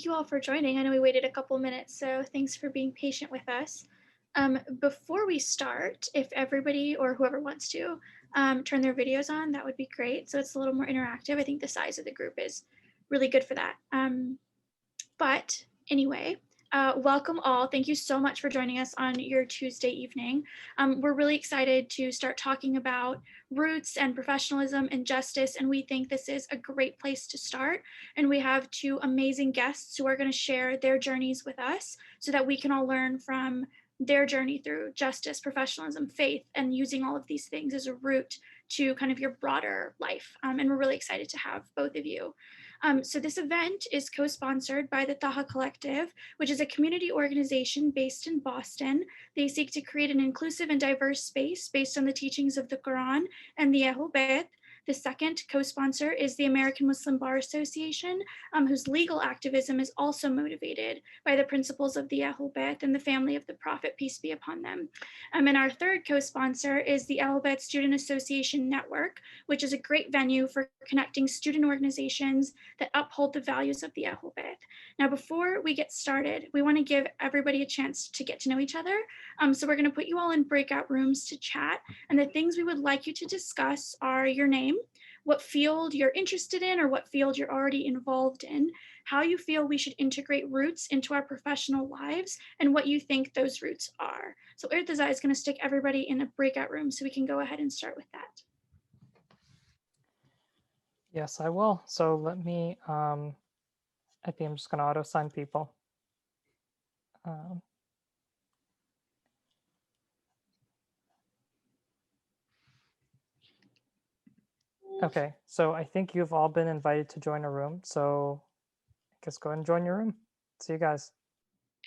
thank you all for joining. I know we waited a couple minutes, so thanks for being patient with us. Before we start, if everybody or whoever wants to turn their videos on, that would be great. So it's a little more interactive. I think the size of the group is really good for that. But anyway, welcome all. Thank you so much for joining us on your Tuesday evening. We're really excited to start talking about roots and professionalism and justice, and we think this is a great place to start. And we have two amazing guests who are going to share their journeys with us so that we can all learn from their journey through justice, professionalism, faith, and using all of these things as a route to kind of your broader life. And we're really excited to have both of you. So this event is co-sponsored by the Taha Collective, which is a community organization based in Boston. They seek to create an inclusive and diverse space based on the teachings of the Quran and the Ahl Bayt. The second co-sponsor is the American Muslim Bar Association, whose legal activism is also motivated by the principles of the Ahl Bayt and the family of the Prophet, peace be upon them. And our third co-sponsor is the Ahl Bayt Student Association Network, which is a great venue for connecting student organizations that uphold the values of the Ahl Bayt. Now, before we get started, we want to give everybody a chance to get to know each other. So we're going to put you all in breakout rooms to chat. And the things we would like you to discuss are your name, what field you're interested in or what field you're already involved in, how you feel we should integrate roots into our professional lives, and what you think those roots are. So Irtaza is going to stick everybody in a breakout room so we can go ahead and start with that. Yes, I will. So let me, I think I'm just going to auto-assign people. Okay, so I think you've all been invited to join a room. So I guess go ahead and join your room. See you guys.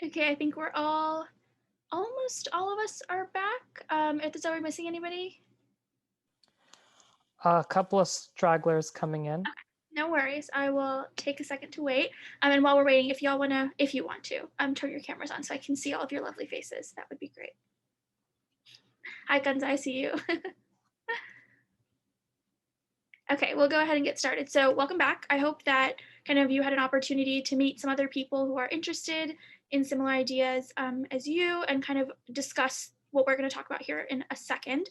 Okay, I think we're almost all of us are back. Irtaza, are we missing anybody? A couple of stragglers coming in. No worries. I will take a second to wait. And while we're waiting, if you want to, turn your cameras on so I can see all of your lovely faces. That would be great. Hi, Guns, I see you. Okay, we'll go ahead and get started. So welcome back. I hope that kind of you had an opportunity to meet some other people who are interested in similar ideas as you and kind of discuss what we're going to talk about here in a second.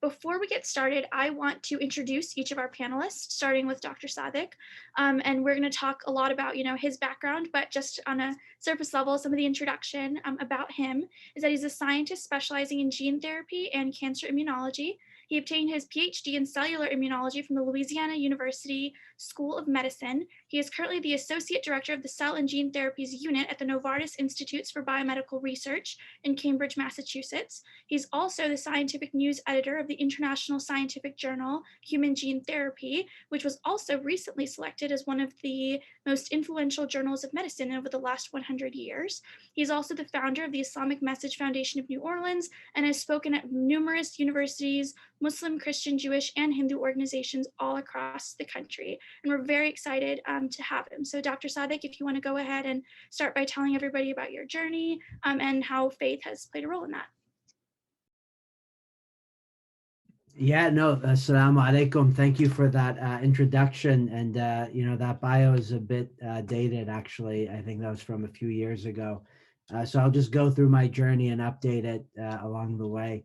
Before we get started, I want to introduce each of our panelists, starting with Dr. Sadik. And we're going to talk a lot about, his background, but just on a surface level, some of the introduction about him is that he's a scientist specializing in gene therapy and cancer immunology. He obtained his PhD in cellular immunology from the Louisiana University School of Medicine. He is currently the Associate Director of the Cell and Gene Therapies Unit at the Novartis Institutes for Biomedical Research in Cambridge, Massachusetts. He's also the scientific news editor of the international scientific journal Human Gene Therapy, which was also recently selected as one of the most influential journals of medicine over the last 100 years. He's also the founder of the Islamic Message Foundation of New Orleans and has spoken at numerous universities, Muslim, Christian, Jewish, and Hindu organizations all across the country. And we're very excited to have him. So Dr. Sadik, if you want to go ahead and start by telling everybody about your journey and how faith has played a role in that. Yeah, no, assalamu alaikum. Thank you for that introduction. And, that bio is a bit dated, actually. I think that was from a few years ago. So I'll just go through my journey and update it along the way.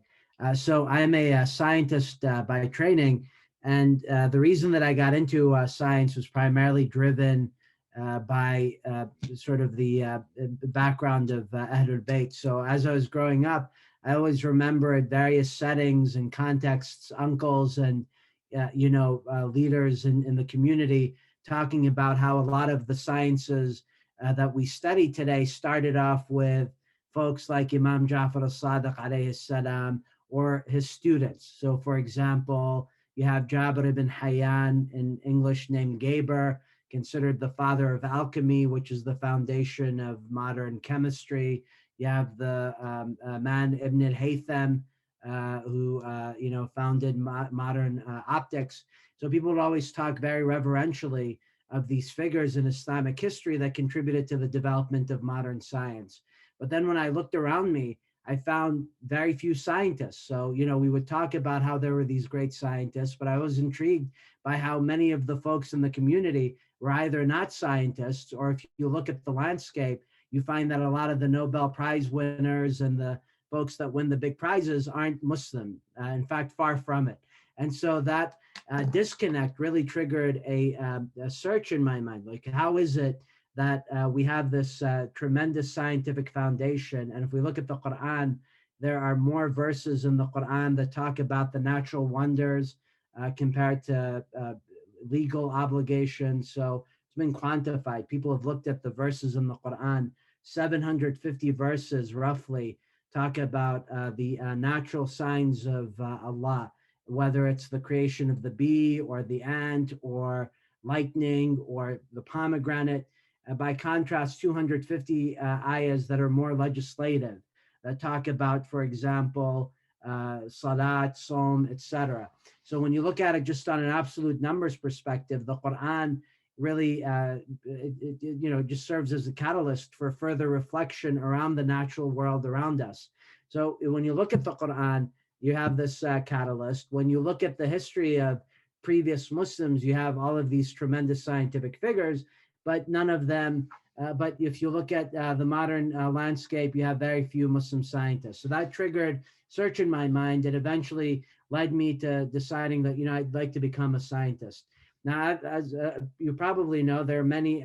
So I'm a scientist by training. And the reason that I got into science was primarily driven by sort of the background of Ahlul Bayt. So as I was growing up, I always remember at various settings and contexts, uncles and, leaders in the community talking about how a lot of the sciences that we study today started off with folks like Imam Jafar al-Sadiq alayhi salam or his students. So for example, you have Jabir ibn Hayyan, in English named Geber, considered the father of alchemy, which is the foundation of modern chemistry. You have the man Ibn al-Haytham, who founded modern optics. So people would always talk very reverentially of these figures in Islamic history that contributed to the development of modern science. But then when I looked around me, I found very few scientists. So, we would talk about how there were these great scientists, but I was intrigued by how many of the folks in the community were either not scientists, or if you look at the landscape, you find that a lot of the Nobel Prize winners and the folks that win the big prizes aren't Muslim. In fact, far from it. And so that disconnect really triggered a search in my mind. Like, how is it that we have this tremendous scientific foundation? And if we look at the Quran, there are more verses in the Quran that talk about the natural wonders compared to legal obligations. So it's been quantified. People have looked at the verses in the Quran, 750 verses roughly talk about the natural signs of Allah, whether it's the creation of the bee or the ant or lightning or the pomegranate. By contrast, 250 ayahs that are more legislative, that talk about, for example, salat, som, etc. So when you look at it just on an absolute numbers perspective, the Quran really just serves as a catalyst for further reflection around the natural world around us. So when you look at the Quran, you have this catalyst. When you look at the history of previous Muslims, you have all of these tremendous scientific figures, but none of them. But if you look at the modern landscape, you have very few Muslim scientists. So that triggered search in my mind, and eventually led me to deciding that I'd like to become a scientist. Now, as you probably know, there are many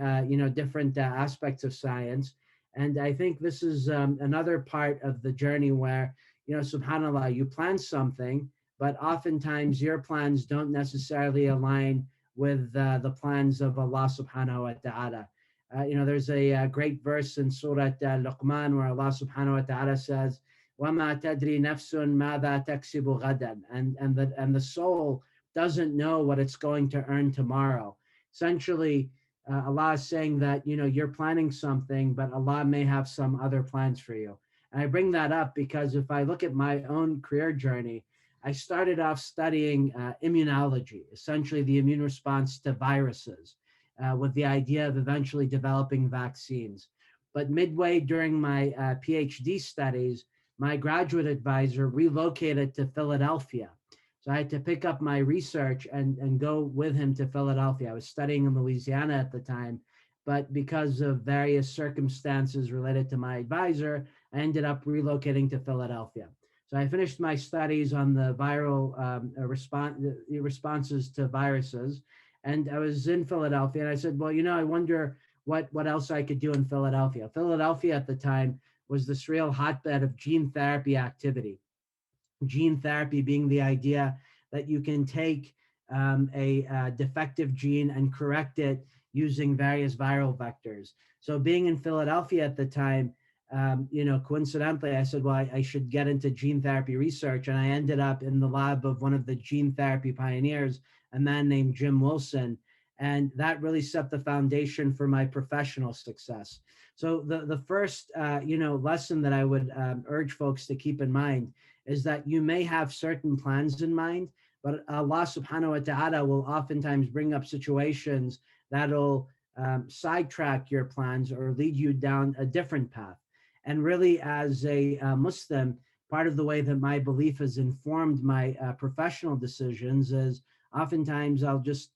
different aspects of science, and I think this is another part of the journey where subhanallah, you plan something, but oftentimes your plans don't necessarily align with the plans of Allah subhanahu wa ta'ala. There's a great verse in Surah Luqman where Allah subhanahu wa ta'ala says, وَمَا تَدْرِي نَفْسٌ مَاذَا تَكْسِبُ غَدًا, and the soul doesn't know what it's going to earn tomorrow. Essentially, Allah is saying that you're planning something, but Allah may have some other plans for you. And I bring that up because if I look at my own career journey, I started off studying immunology, essentially the immune response to viruses, with the idea of eventually developing vaccines. But midway during my PhD studies, my graduate advisor relocated to Philadelphia. So I had to pick up my research and go with him to Philadelphia. I was studying in Louisiana at the time, but because of various circumstances related to my advisor, I ended up relocating to Philadelphia. So I finished my studies on the viral responses to viruses, and I was in Philadelphia. And I said, well, I wonder what else I could do in Philadelphia. Philadelphia at the time was this real hotbed of gene therapy activity. Gene therapy being the idea that you can take a defective gene and correct it using various viral vectors. So being in Philadelphia at the time, coincidentally, I said, well, I should get into gene therapy research. And I ended up in the lab of one of the gene therapy pioneers, a man named Jim Wilson. And that really set the foundation for my professional success. So the first, lesson that I would urge folks to keep in mind is that you may have certain plans in mind, but Allah subhanahu wa ta'ala will oftentimes bring up situations that'll sidetrack your plans or lead you down a different path. And really, as a Muslim, part of the way that my belief has informed my professional decisions is oftentimes I'll just,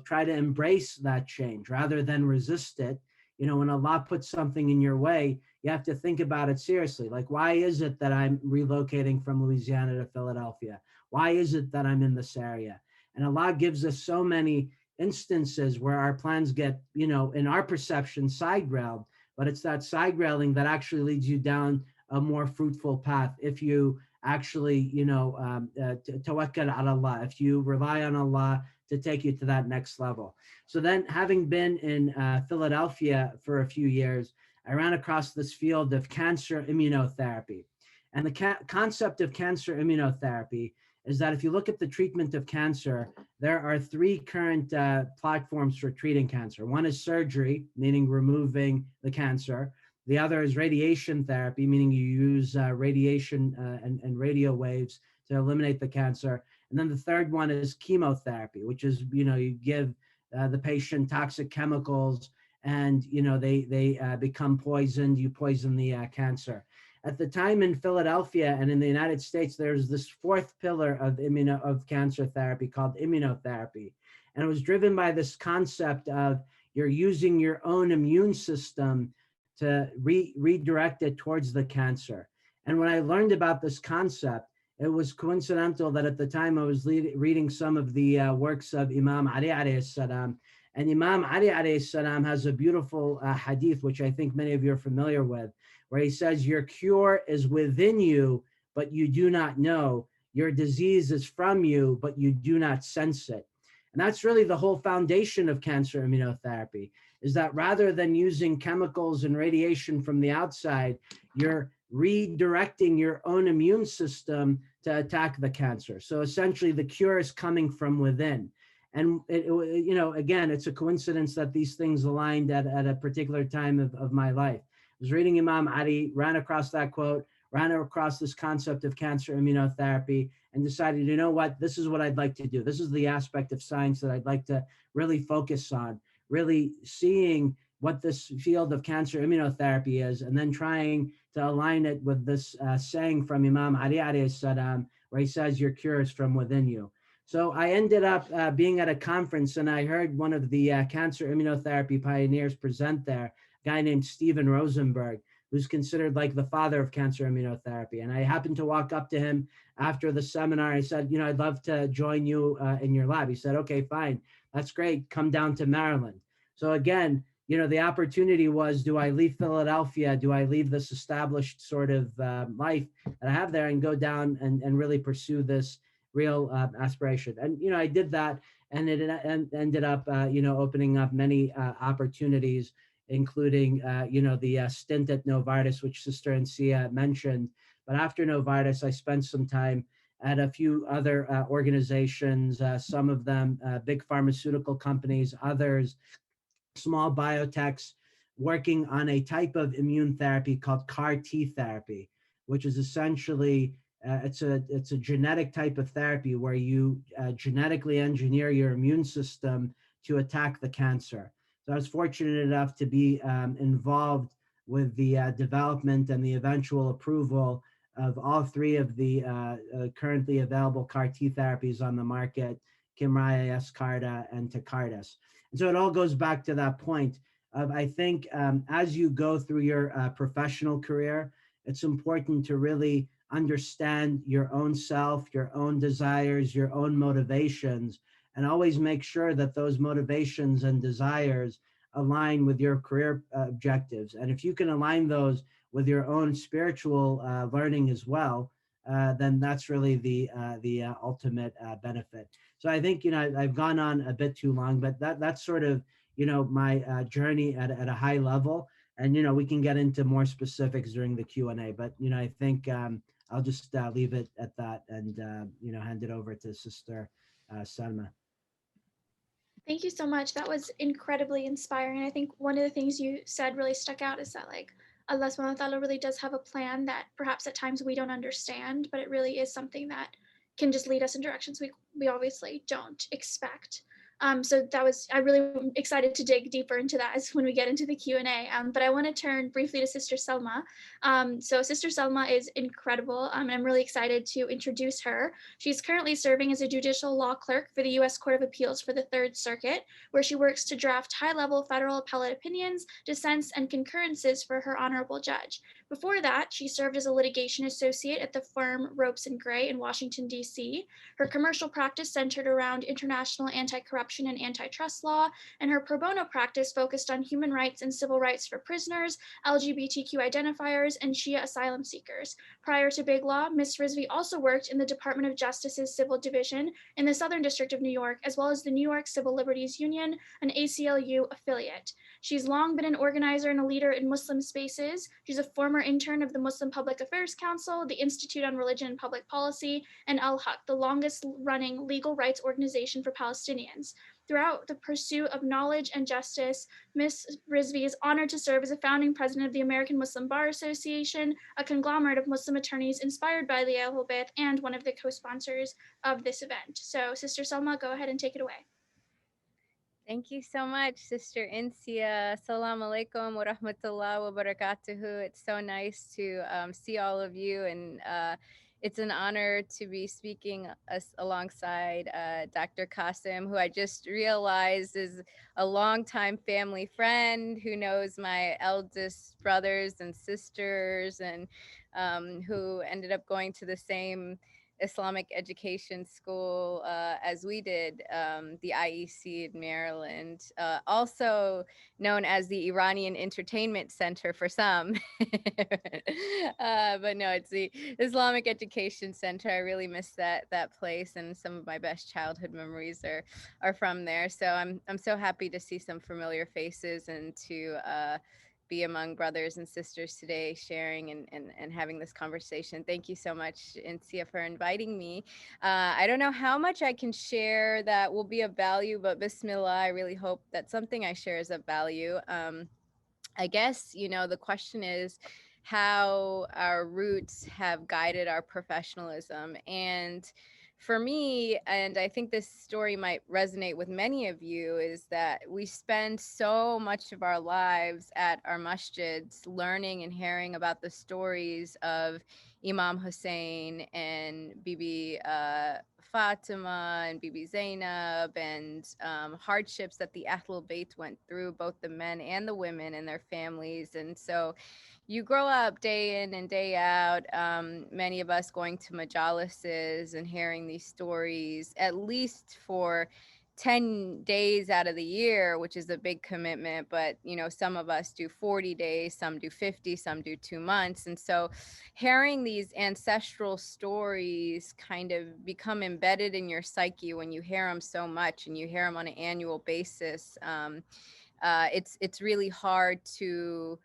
try to embrace that change rather than resist it. When Allah puts something in your way, you have to think about it seriously. Like, why is it that I'm relocating from Louisiana to Philadelphia? Why is it that I'm in this area? And Allah gives us so many instances where our plans get, in our perception, side railed, but it's that side railing that actually leads you down a more fruitful path if you actually, tawakkal ala Allah, if you rely on Allah to take you to that next level. So then, having been in Philadelphia for a few years, I ran across this field of cancer immunotherapy. And the concept of cancer immunotherapy is that if you look at the treatment of cancer, there are three current platforms for treating cancer. One is surgery, meaning removing the cancer. The other is radiation therapy, meaning you use radiation and radio waves to eliminate the cancer. And then the third one is chemotherapy, which is, you give the patient toxic chemicals and, they become poisoned, you poison the cancer. At the time in Philadelphia and in the United States, there's this fourth pillar of cancer therapy called immunotherapy. And it was driven by this concept of you're using your own immune system to redirect it towards the cancer. And when I learned about this concept, it was coincidental that at the time I was reading some of the works of Imam Ali alayhi salam. And Imam Ali alayhi salam has a beautiful hadith, which I think many of you are familiar with, where he says, your cure is within you, but you do not know. Your disease is from you, but you do not sense it. And that's really the whole foundation of cancer immunotherapy, is that rather than using chemicals and radiation from the outside, you're redirecting your own immune system to attack the cancer. So essentially the cure is coming from within. And again, it's a coincidence that these things aligned at a particular time of my life. I was reading Imam Ali, ran across that quote, ran across this concept of cancer immunotherapy, and decided, you know what, this is what I'd like to do. This is the aspect of science that I'd like to really focus on, really seeing what this field of cancer immunotherapy is, and then trying to align it with this saying from Imam Ali alayhi salam, where he says, your cure is from within you. So I ended up being at a conference, and I heard one of the cancer immunotherapy pioneers present there, a guy named Steven Rosenberg, who's considered like the father of cancer immunotherapy. And I happened to walk up to him after the seminar. I said, I'd love to join you in your lab. He said, okay, fine. That's great. Come down to Maryland. So again, the opportunity was, do I leave Philadelphia? Do I leave this established sort of life that I have there and go down and really pursue this real aspiration? And, I did that, and it ended up, opening up many opportunities, including, the stint at Novartis, which Sister Ancia mentioned. But after Novartis, I spent some time at a few other organizations, some of them big pharmaceutical companies, others small biotechs, working on a type of immune therapy called CAR T therapy, which is essentially it's a genetic type of therapy where you genetically engineer your immune system to attack the cancer. So I was fortunate enough to be involved with the development and the eventual approval of all three of the currently available CAR T therapies on the market, Kymriah, Yescarta, and Tecartus. And so it all goes back to that point of, I think, as you go through your professional career, it's important to really understand your own self, your own desires, your own motivations, and always make sure that those motivations and desires align with your career objectives. And if you can align those with your own spiritual learning as well, then that's really the ultimate benefit. So I think, I've gone on a bit too long, but that's sort of, my journey at a high level. And, we can get into more specifics during the Q&A, but, I think I'll just leave it at that and, hand it over to Sister Salmah. Thank you so much. That was incredibly inspiring. I think one of the things you said really stuck out is that Allah subhanahu wa ta'ala really does have a plan that perhaps at times we don't understand, but it really is something that can just lead us in directions we obviously don't expect. So I really am excited to dig deeper into that as when we get into the Q&A. But I want to turn briefly to Sister Salmah. So Sister Salmah is incredible. And I'm really excited to introduce her. She's currently serving as a judicial law clerk for the U.S. Court of Appeals for the Third Circuit, where she works to draft high-level federal appellate opinions, dissents, and concurrences for her honorable judge. Before that, she served as a litigation associate at the firm Ropes and Gray in Washington, D.C. Her commercial practice centered around international anti-corruption and antitrust law, and her pro bono practice focused on human rights and civil rights for prisoners, LGBTQ identifiers, and Shia asylum seekers. Prior to Big Law, Ms. Rizvi also worked in the Department of Justice's Civil Division in the Southern District of New York, as well as the New York Civil Liberties Union, an ACLU affiliate. She's long been an organizer and a leader in Muslim spaces. She's a former intern of the Muslim Public Affairs Council, the Institute on Religion and Public Policy, and Al-Haq, the longest-running legal rights organization for Palestinians. Throughout the pursuit of knowledge and justice, Ms. Rizvi is honored to serve as a founding president of the American Muslim Bar Association, a conglomerate of Muslim attorneys inspired by the Ahl Bayt, and one of the co-sponsors of this event. So, Sister Salmah, go ahead and take it away. Thank you so much, Sister Insia. Assalamu alaikum wa rahmatullah wa barakatuhu. It's so nice to see all of you and it's an honor to be speaking alongside Dr. Kassim, who I just realized is a longtime family friend who knows my eldest brothers and sisters, and who ended up going to the same Islamic education school as we did, the IEC in Maryland, also known as the Iranian Entertainment Center for some. But no, it's the Islamic Education Center. I really miss that place, and some of my best childhood memories are from there. So I'm so happy to see some familiar faces and to be among brothers and sisters today, sharing and having this conversation. Thank you so much, Insia, for inviting me. I don't know how much I can share that will be of value, but Bismillah, I really hope that something I share is of value. I guess, the question is how our roots have guided our professionalism. And for me, and I think this story might resonate with many of you, is that we spend so much of our lives at our masjids learning and hearing about the stories of Imam Hussein and Bibi Fatima and Bibi Zainab, and hardships that the Ahlul Bayt went through, both the men and the women and their families. And so you grow up day in and day out, many of us going to majalises and hearing these stories, at least for 10 days out of the year, which is a big commitment. But, some of us do 40 days, some do 50, some do 2 months. And so hearing these ancestral stories kind of become embedded in your psyche when you hear them so much and you hear them on an annual basis. It's really hard to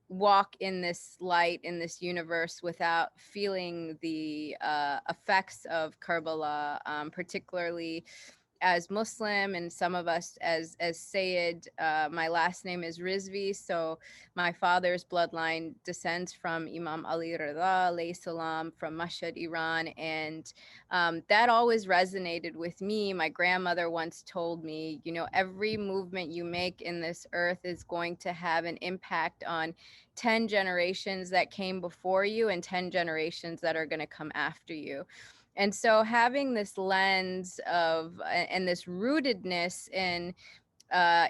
walk in this light, in this universe, without feeling the effects of Karbala, particularly as Muslim, and some of us as Sayyid. My last name is Rizvi, so my father's bloodline descends from Imam Ali Rida alayhi salam from Mashhad, Iran, and that always resonated with me. My grandmother once told me, every movement you make in this earth is going to have an impact on 10 generations that came before you and 10 generations that are going to come after you. And so having this lens of and this rootedness in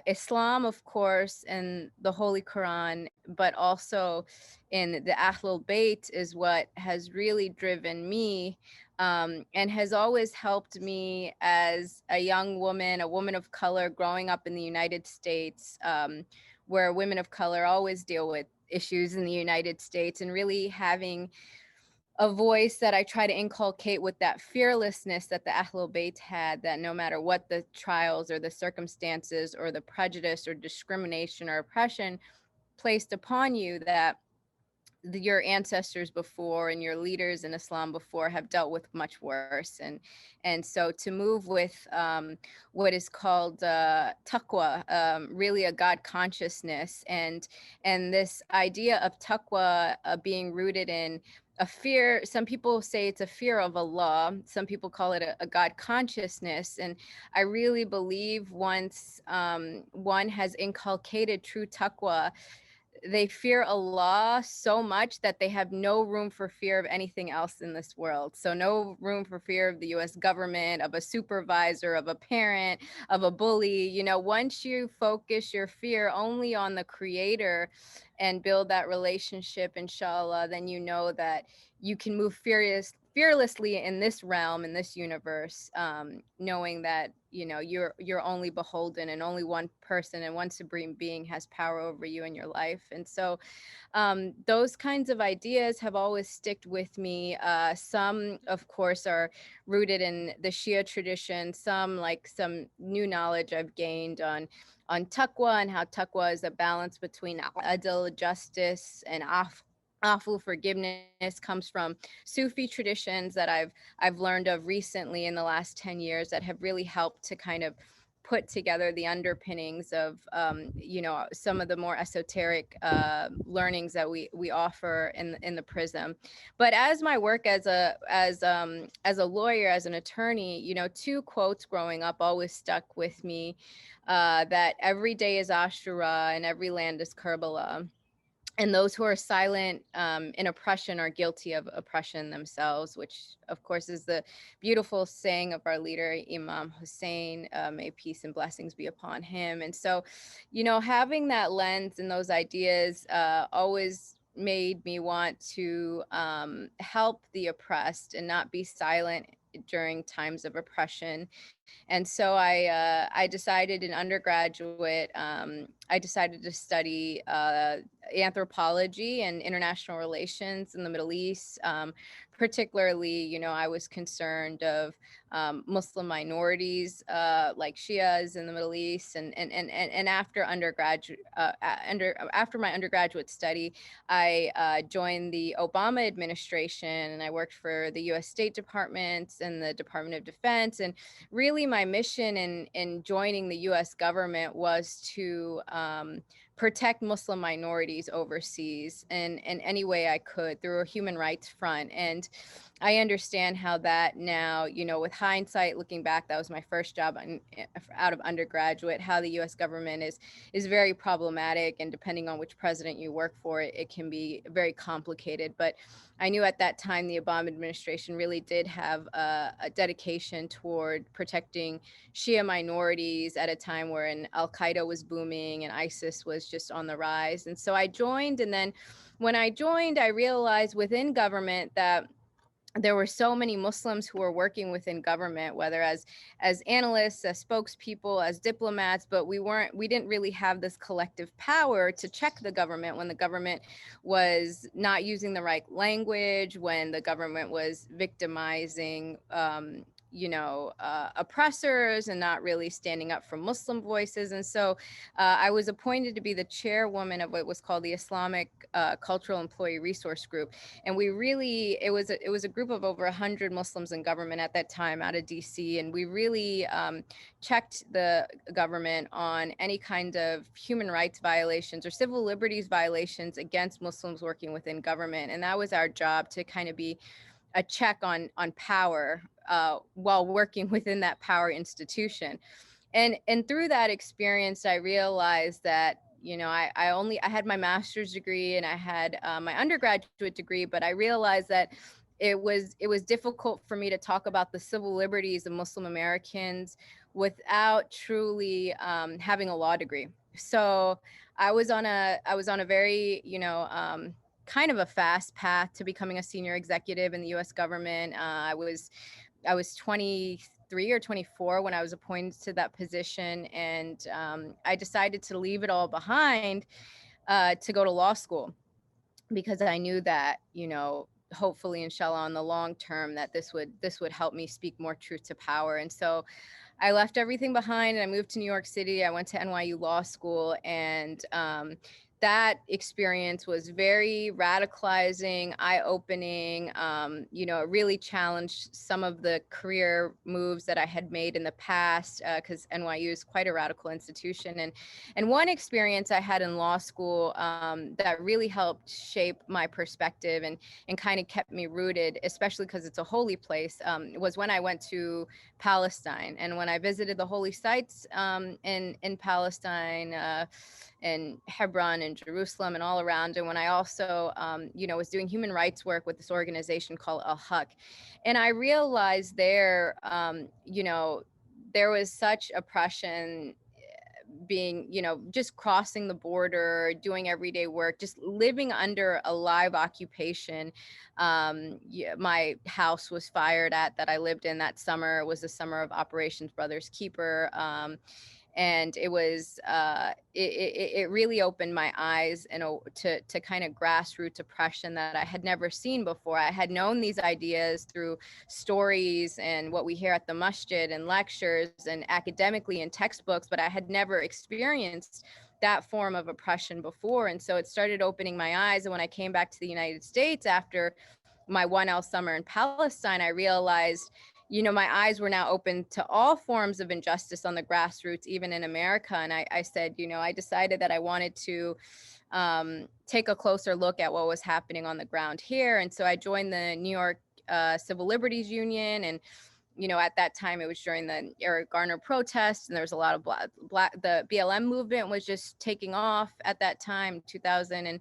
Islam, of course, and the Holy Quran, but also in the Ahlul Bayt is what has really driven me, and has always helped me as a young woman, a woman of color growing up in the United States, where women of color always deal with issues in the United States, and really having a voice that I try to inculcate with that fearlessness that the Ahlul Bayt had, that no matter what the trials or the circumstances or the prejudice or discrimination or oppression placed upon you, that your ancestors before and your leaders in Islam before have dealt with much worse. And so to move with what is called taqwa, really a God consciousness, and this idea of taqwa being rooted in a fear. Some people say it's a fear of Allah. Some people call it a God consciousness. And I really believe once one has inculcated true taqwa, they fear Allah so much that they have no room for fear of anything else in this world. So no room for fear of the US government, of a supervisor, of a parent, of a bully. Once you focus your fear only on the Creator and build that relationship, inshallah, then you know that you can move fearlessly in this realm, in this universe, knowing that you're only beholden, and only one person and one supreme being has power over you in your life. And so those kinds of ideas have always sticked with me. Some, of course, are rooted in the Shia tradition. Some new knowledge I've gained on taqwa, and how taqwa is a balance between adl, justice, and afu, forgiveness, comes from Sufi traditions that I've learned of recently in the last 10 years, that have really helped to kind of put together the underpinnings of some of the more esoteric learnings that we offer in the Prism. But as my work as a lawyer, as an attorney, two quotes growing up always stuck with me, that every day is Ashura and every land is Karbala. and those who are silent in oppression are guilty of oppression themselves, which of course is the beautiful saying of our leader, Imam Hussein, may peace and blessings be upon him. And so, you know, having that lens and those ideas always made me want to help the oppressed and not be silent during times of oppression. And so I decided in undergraduate, I decided to study anthropology and international relations in the Middle East. Particularly, you know, I was concerned of Muslim minorities like Shias in the Middle East. And after undergraduate, after my undergraduate study, I joined the Obama administration, and I worked for the U.S. State Department and the Department of Defense. And really my mission in joining the U.S. government was to protect Muslim minorities overseas in any way I could through a human rights front. And I understand how that now, you know, with hindsight, looking back, that was my first job out of undergraduate, how the U.S. government is very problematic. And depending on which president you work for, it can be very complicated. But I knew at that time the Obama administration really did have a dedication toward protecting Shia minorities at a time where Al Qaeda was booming and ISIS was just on the rise. And so I joined. And then when I joined, I realized within government that there were so many Muslims who were working within government, whether as analysts, as spokespeople, as diplomats, but we didn't really have this collective power to check the government when the government was not using the right language, when the government was victimizing oppressors and not really standing up for Muslim voices. And so I was appointed to be the chairwoman of what was called the Islamic Cultural Employee Resource Group. And it was a group of over 100 Muslims in government at that time out of DC. And we really checked the government on any kind of human rights violations or civil liberties violations against Muslims working within government. And that was our job, to kind of be a check on power while working within that power institution. And through that experience, I realized that, you know, I had my master's degree and I had my undergraduate degree, but I realized that it was difficult for me to talk about the civil liberties of Muslim Americans without truly having a law degree. So I was on a very, kind of a fast path to becoming a senior executive in the U.S. government. I was 23 or 24 when I was appointed to that position, and I decided to leave it all behind to go to law school, because I knew that, you know, hopefully, inshallah, on the long term, that this would help me speak more truth to power. And so I left everything behind and I moved to New York City. I went to NYU Law School, and that experience was very radicalizing, eye-opening. It really challenged some of the career moves that I had made in the past, because NYU is quite a radical institution. And one experience I had in law school that really helped shape my perspective and kind of kept me rooted, especially because it's a holy place, was when I went to Palestine. And when I visited the holy sites in Palestine, and Hebron and Jerusalem and all around. And when I also, was doing human rights work with this organization called Al-Haq. And I realized there, there was such oppression being, just crossing the border, doing everyday work, just living under a live occupation. My house was fired at that I lived in that summer. It was the summer of Operations Brother's Keeper. And it was it really opened my eyes to kind of grassroots oppression that I had never seen before. I had known these ideas through stories and what we hear at the masjid and lectures and academically in textbooks, but I had never experienced that form of oppression before. And so it started opening my eyes. And when I came back to the United States after my 1L summer in Palestine, I realized, my eyes were now open to all forms of injustice on the grassroots, even in America. And I said, I decided that I wanted to take a closer look at what was happening on the ground here. And so I joined the New York Civil Liberties Union. And, at that time, it was during the Eric Garner protests, and there was a lot of the BLM movement was just taking off at that time, 2000.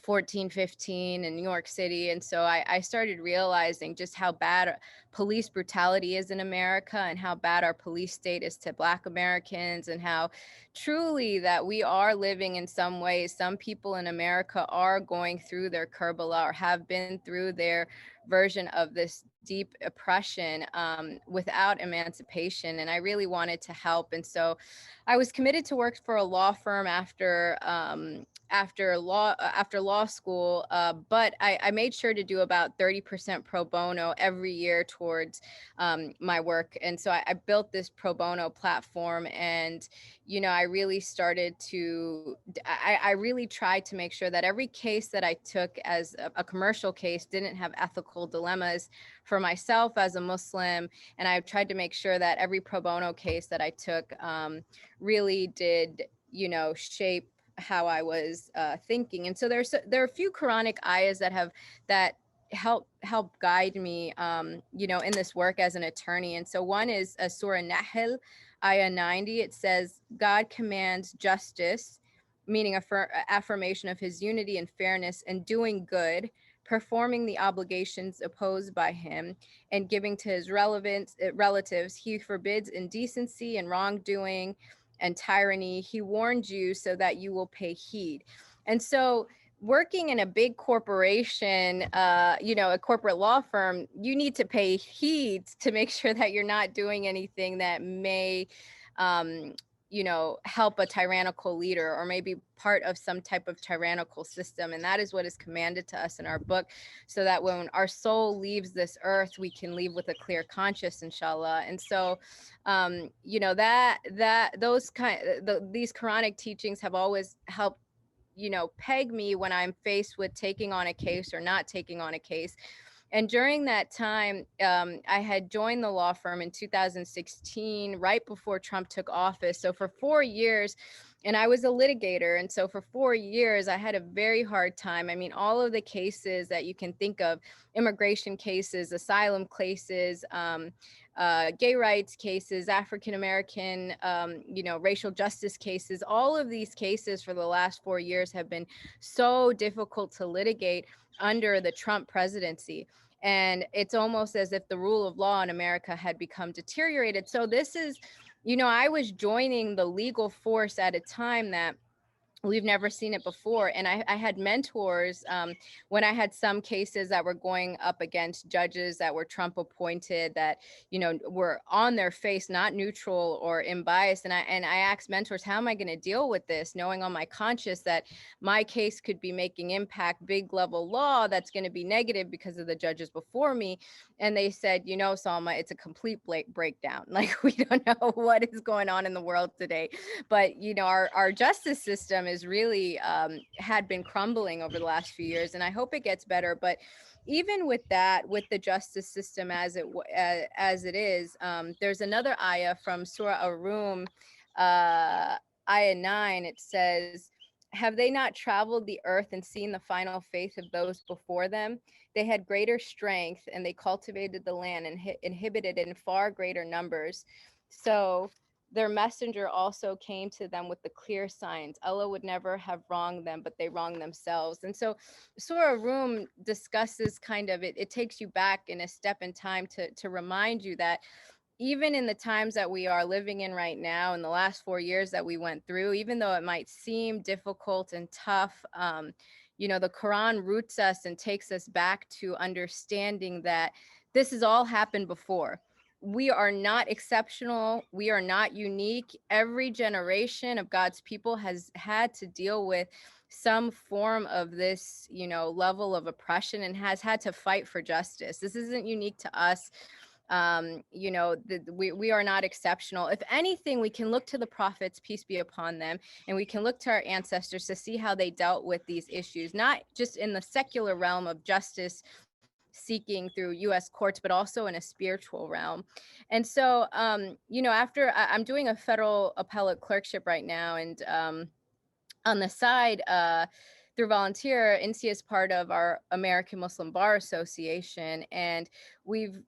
14, 15 in New York City. And so I started realizing just how bad police brutality is in America, and how bad our police state is to Black Americans, and how truly that we are living in some ways, some people in America are going through their Kerbala, or have been through their version of this deep oppression without emancipation. And I really wanted to help. And so I was committed to work for a law firm after law school, but I made sure to do about 30% pro bono every year towards my work. And so I built this pro bono platform, and I really started to I really tried to make sure that every case that I took as a commercial case didn't have ethical dilemmas for myself as a Muslim. And I tried to make sure that every pro bono case that I took really did shape how I was thinking. And so there are a few Quranic ayahs that help guide me in this work as an attorney. And so one is Surah Nahl, ayah 90. It says, God commands justice, meaning affirmation of his unity and fairness, and doing good, performing the obligations opposed by him, and giving to his relatives. He forbids indecency and wrongdoing and tyranny. He warned you so that you will pay heed. And so working in a big corporation, a corporate law firm, you need to pay heed to make sure that you're not doing anything that may help a tyrannical leader, or maybe part of some type of tyrannical system. And that is what is commanded to us in our book, so that when our soul leaves this earth, we can leave with a clear conscience, inshallah. And so these Quranic teachings have always helped peg me when I'm faced with taking on a case or not taking on a case. And during that time, I had joined the law firm in 2016, right before Trump took office. So for 4 years, and I was a litigator. And so for 4 years, I had a very hard time. I mean, all of the cases that you can think of, immigration cases, asylum cases, gay rights cases, African-American, racial justice cases, all of these cases for the last 4 years have been so difficult to litigate under the Trump presidency. And it's almost as if the rule of law in America had become deteriorated. So this is, I was joining the legal force at a time that we've never seen it before. And I had mentors when I had some cases that were going up against judges that were Trump appointed, that, were on their face, not neutral or unbiased. And I asked mentors, how am I going to deal with this, knowing on my conscience that my case could be making impact big level law that's going to be negative because of the judges before me. And they said, Salmah, it's a complete breakdown. Like, we don't know what is going on in the world today. But, our justice system is really had been crumbling over the last few years, and I hope it gets better. But even with that, with the justice system as it is, there's another ayah from Surah Ar-Rum, ayah 9. It says, have they not traveled the earth and seen the final faith of those before them? They had greater strength, and they cultivated the land and inhibited it in far greater numbers. So their messenger also came to them with the clear signs. Allah would never have wronged them, but they wronged themselves. And so Surah Rum discusses kind of, it takes you back in a step in time to remind you that even in the times that we are living in right now, in the last 4 years that we went through, even though it might seem difficult and tough, the Quran roots us and takes us back to understanding that this has all happened before. We are not exceptional. We are not unique. Every generation of God's people has had to deal with some form of this, level of oppression, and has had to fight for justice. This isn't unique to us. We are not exceptional. If anything, we can look to the prophets, peace be upon them, and we can look to our ancestors to see how they dealt with these issues, not just in the secular realm of justice seeking through U.S. courts, but also in a spiritual realm. And so, after I'm doing a federal appellate clerkship right now, and on the side, through volunteer, INSEE is part of our American Muslim Bar Association, and we've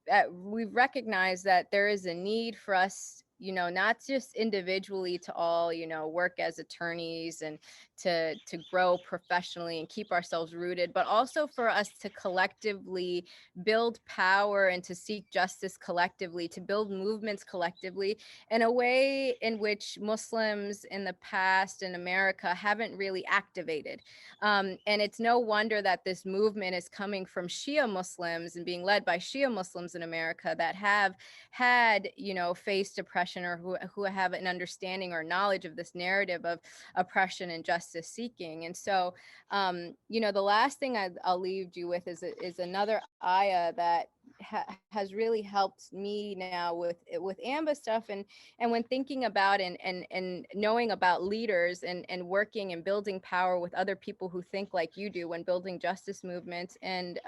recognized that there is a need for us not just individually to all, work as attorneys and to grow professionally and keep ourselves rooted, but also for us to collectively build power and to seek justice collectively, to build movements collectively in a way in which Muslims in the past in America haven't really activated. And it's no wonder that this movement is coming from Shia Muslims and being led by Shia Muslims in America that have had, faced oppression, or who have an understanding or knowledge of this narrative of oppression and justice seeking. And so, the last thing I'll leave you with is another ayah that has really helped me now with AMBA stuff, and when thinking about and knowing about leaders and working and building power with other people who think like you do when building justice movements. And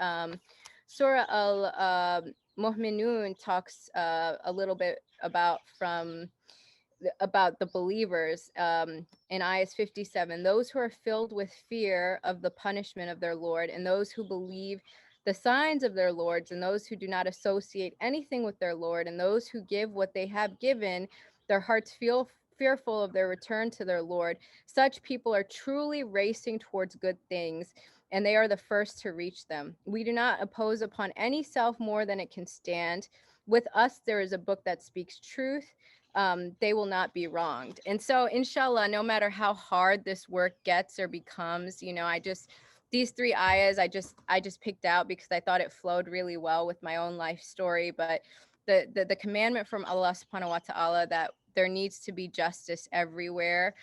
Surah al Mu'minun talks a little bit about the believers in ayahs 57, those who are filled with fear of the punishment of their Lord, and those who believe the signs of their lords, and those who do not associate anything with their Lord, and those who give what they have given, their hearts feel fearful of their return to their Lord. Such people are truly racing towards good things, and they are the first to reach them. We do not oppose upon any self more than it can stand. With us, there is a book that speaks truth. They will not be wronged. And so, inshallah, no matter how hard this work gets or becomes, these three ayahs I just picked out because I thought it flowed really well with my own life story. But the commandment from Allah subhanahu wa ta'ala that there needs to be justice everywhere,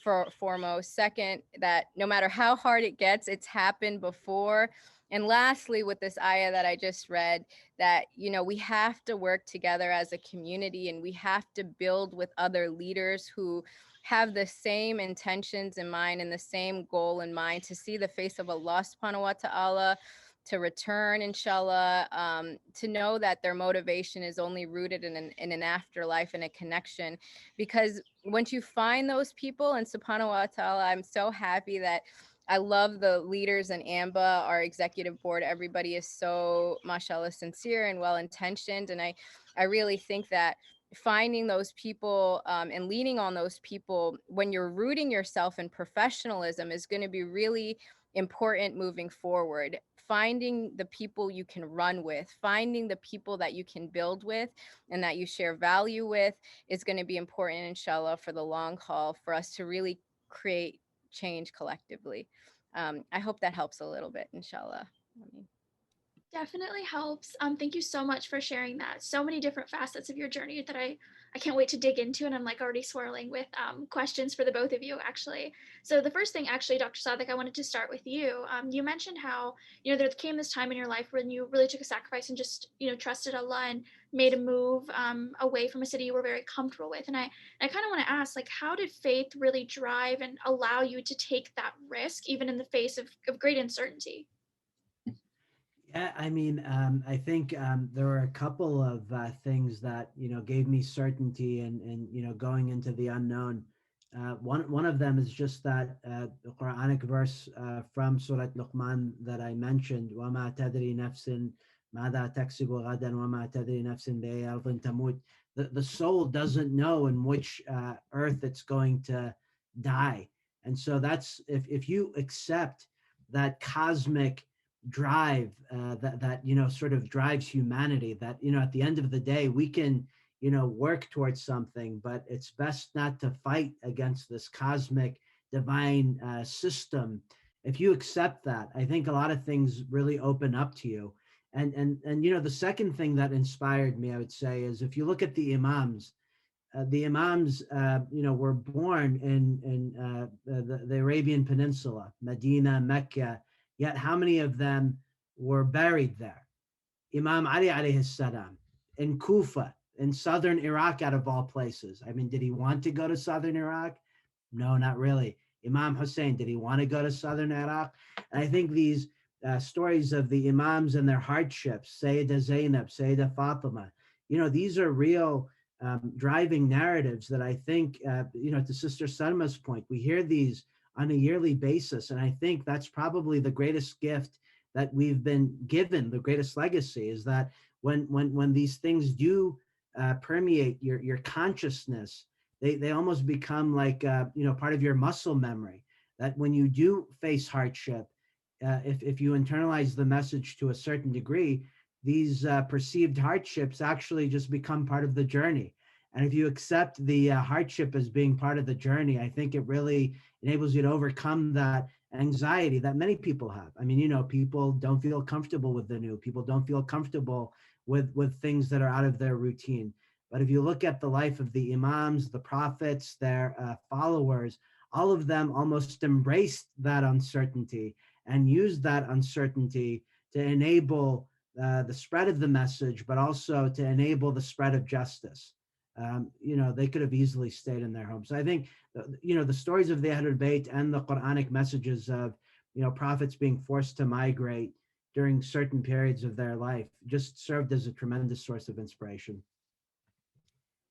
for foremost. Second, that no matter how hard it gets, it's happened before. And lastly, with this ayah that I just read, that, we have to work together as a community, and we have to build with other leaders who have the same intentions in mind and the same goal in mind, to see the face of Allah subhanahu wa ta'ala, to return, inshallah, to know that their motivation is only rooted in an afterlife and a connection. Because once you find those people, and subhanahu wa ta'ala, I'm so happy that I love the leaders in AMBA, our executive board. Everybody is so, mashallah, sincere and well-intentioned. And I really think that finding those people and leaning on those people when you're rooting yourself in professionalism is going to be really important moving forward. Finding the people you can run with, finding the people that you can build with and that you share value with is going to be important, inshallah, for the long haul, for us to really create change collectively. I hope that helps a little bit, inshallah. Definitely helps. Thank you so much for sharing that. So many different facets of your journey that I can't wait to dig into, and I'm like already swirling with questions for the both of you, actually. So the first thing, actually, Dr. Sadik, I wanted to start with you. You mentioned how, there came this time in your life when you really took a sacrifice and just, trusted Allah and made a move away from a city you were very comfortable with. And I kind of want to ask, like, how did faith really drive and allow you to take that risk, even in the face of great uncertainty? Yeah, I mean, I think there were a couple of things that gave me certainty and going into the unknown. One of them is just that the Quranic verse from Surah Luqman that I mentioned, وَمَا تَدْرِي نَفْسٍ مَاذَا تَكْسِبُ غَدًا وَمَا تَدْرِي نَفْسٍ بِأَيِّ أَرْضٍ تَمُوتُ. The soul doesn't know in which earth it's going to die. And so that's, if you accept that cosmic drive that sort of drives humanity, that at the end of the day we can work towards something, but it's best not to fight against this cosmic divine system. If you accept that, I think a lot of things really open up to you. And the second thing that inspired me, I would say, is if you look at the imams, were born in the Arabian Peninsula, Medina, Mecca. Yet how many of them were buried there? Imam Ali alayhi salam in Kufa, in southern Iraq, out of all places. I mean, did he want to go to southern Iraq? No, not really. Imam Hussein, did he want to go to southern Iraq? And I think these stories of the imams and their hardships, Sayyidah Zainab, Sayyidah Fatima, these are real driving narratives that I think, to Sister Salmah's point, we hear these on a yearly basis. And I think that's probably the greatest gift that we've been given, the greatest legacy, is that when these things do permeate your consciousness. They almost become like part of your muscle memory. That when you do face hardship, if you internalize the message to a certain degree, these perceived hardships actually just become part of the journey. And if you accept the hardship as being part of the journey, I think it really enables you to overcome that anxiety that many people have. I mean, people don't feel comfortable with the new. People don't feel comfortable with things that are out of their routine. But if you look at the life of the imams, the prophets, their followers, all of them almost embraced that uncertainty and used that uncertainty to enable the spread of the message, but also to enable the spread of justice. They could have easily stayed in their homes. So I think, the stories of the Ahlul Bayt and the Quranic messages of, prophets being forced to migrate during certain periods of their life just served as a tremendous source of inspiration.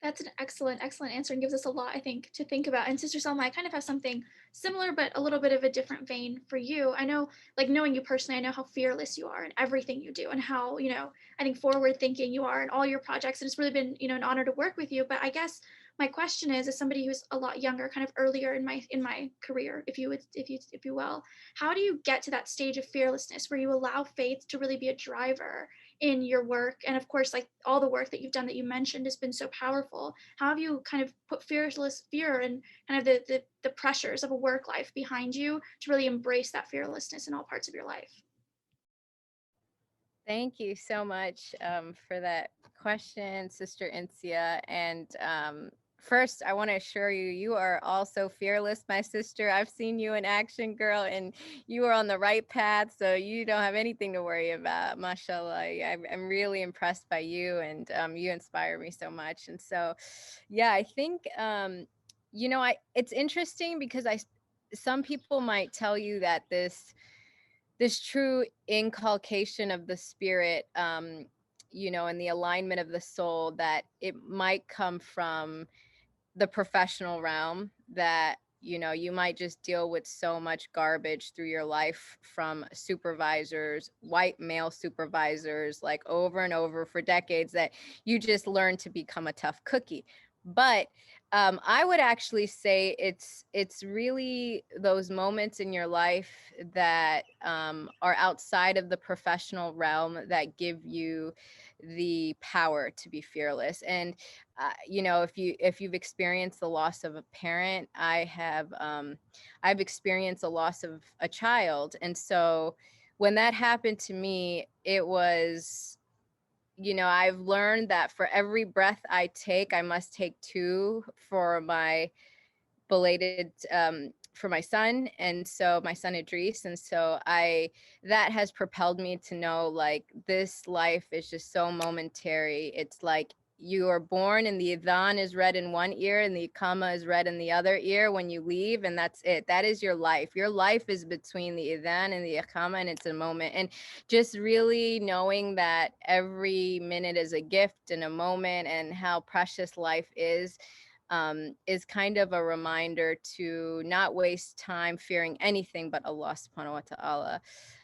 That's an excellent, excellent answer and gives us a lot, I think, to think about. And Sister Salma, I kind of have something similar, but a little bit of a different vein for you. I know, like knowing you personally, I know how fearless you are in everything you do and how, I think forward thinking you are in all your projects. And it's really been, an honor to work with you. But I guess my question is, as somebody who's a lot younger, kind of earlier in my career, if you will, how do you get to that stage of fearlessness where you allow faith to really be a driver in your work? And of course, like all the work that you've done that you mentioned has been so powerful. How have you kind of put fear and kind of the pressures of a work life behind you to really embrace that fearlessness in all parts of your life? Thank you so much for that question, Sister Incia. And first, I want to assure you, you are also fearless, my sister. I've seen you in action, girl, and you are on the right path. So you don't have anything to worry about. MashaAllah. I'm really impressed by you, and you inspire me so much. And so, yeah, I think, it's interesting because some people might tell you that this true inculcation of the spirit, and the alignment of the soul, that it might come from the professional realm, that you might just deal with so much garbage through your life from supervisors, white male supervisors, like over and over for decades, that you just learn to become a tough cookie. But I would actually say it's really those moments in your life that are outside of the professional realm that give you the power to be fearless. And if you've experienced the loss of a parent, I've experienced the loss of a child. And so when that happened to me, it was, I've learned that for every breath I take, I must take two for my belated for my son, and so my son Idris. And so that has propelled me to know, like, this life is just so momentary. It's like you are born and the adhan is read in one ear and the iqama is read in the other ear when you leave, and that's it. That is your life. Your life is between the adhan and the iqama, and it's a moment. And just really knowing that every minute is a gift and a moment, and how precious life is kind of a reminder to not waste time fearing anything but Allah subhanahu wa ta'ala.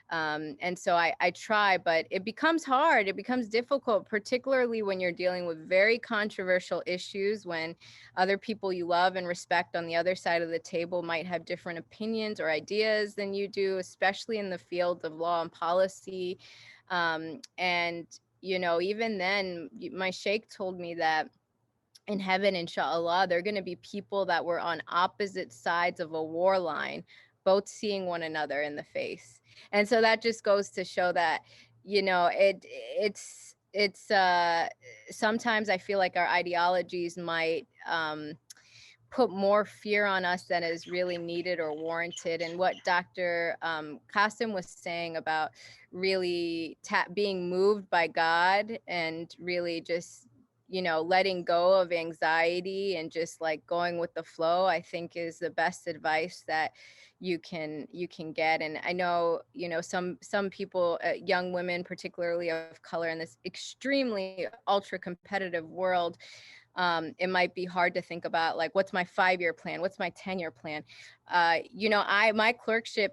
And so I try, but it becomes hard. It becomes difficult, particularly when you're dealing with very controversial issues, when other people you love and respect on the other side of the table might have different opinions or ideas than you do, especially in the field of law and policy. And, even then, my sheikh told me that in heaven, inshallah, there are going to be people that were on opposite sides of a war line, both seeing one another in the face. And so that just goes to show that, it's sometimes I feel like our ideologies might put more fear on us than is really needed or warranted. And what Dr. Kassim was saying about really being moved by God and really just letting go of anxiety and just like going with the flow, I think is the best advice that you can get. And I know, some people, young women, particularly of color, in this extremely ultra competitive world, it might be hard to think about like, what's my 5-year plan? What's my 10-year plan?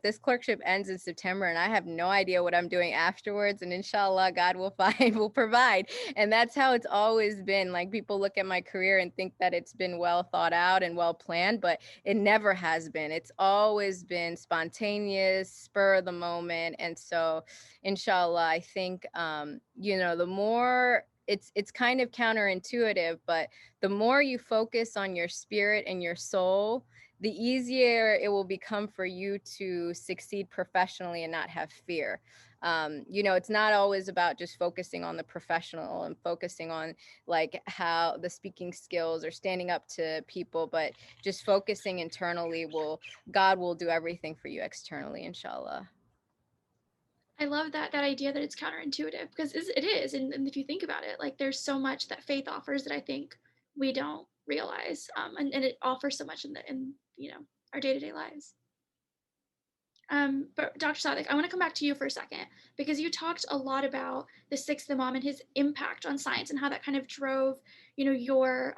This clerkship ends in September, and I have no idea what I'm doing afterwards. And inshallah, God will provide. And that's how it's always been. Like, people look at my career and think that it's been well thought out and well planned, but it never has been. It's always been spontaneous, spur of the moment. And so, inshallah, I think, the more it's kind of counterintuitive, but the more you focus on your spirit and your soul, the easier it will become for you to succeed professionally and not have fear. It's not always about just focusing on the professional and focusing on like how the speaking skills or standing up to people, but just focusing internally God will do everything for you externally, inshallah. I love that idea that it's counterintuitive, because it is, and if you think about it, like there's so much that faith offers that I think we don't realize, and it offers so much in our day-to-day lives. But Dr. Sadik, I want to come back to you for a second, because you talked a lot about the sixth Imam and his impact on science and how that kind of drove, your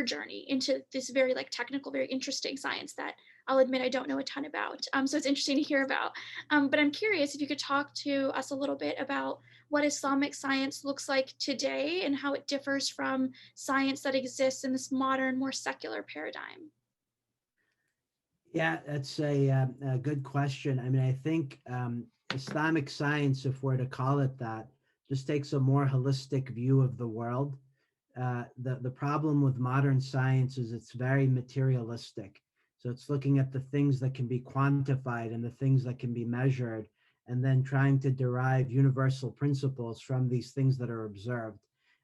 journey into this very like technical, very interesting science that I'll admit I don't know a ton about. So it's interesting to hear about. But I'm curious if you could talk to us a little bit about what Islamic science looks like today and how it differs from science that exists in this modern, more secular paradigm. Yeah, that's a good question. I mean, I think Islamic science, if we're to call it that, just takes a more holistic view of the world. The problem with modern science is it's very materialistic. So it's looking at the things that can be quantified and the things that can be measured, and then trying to derive universal principles from these things that are observed.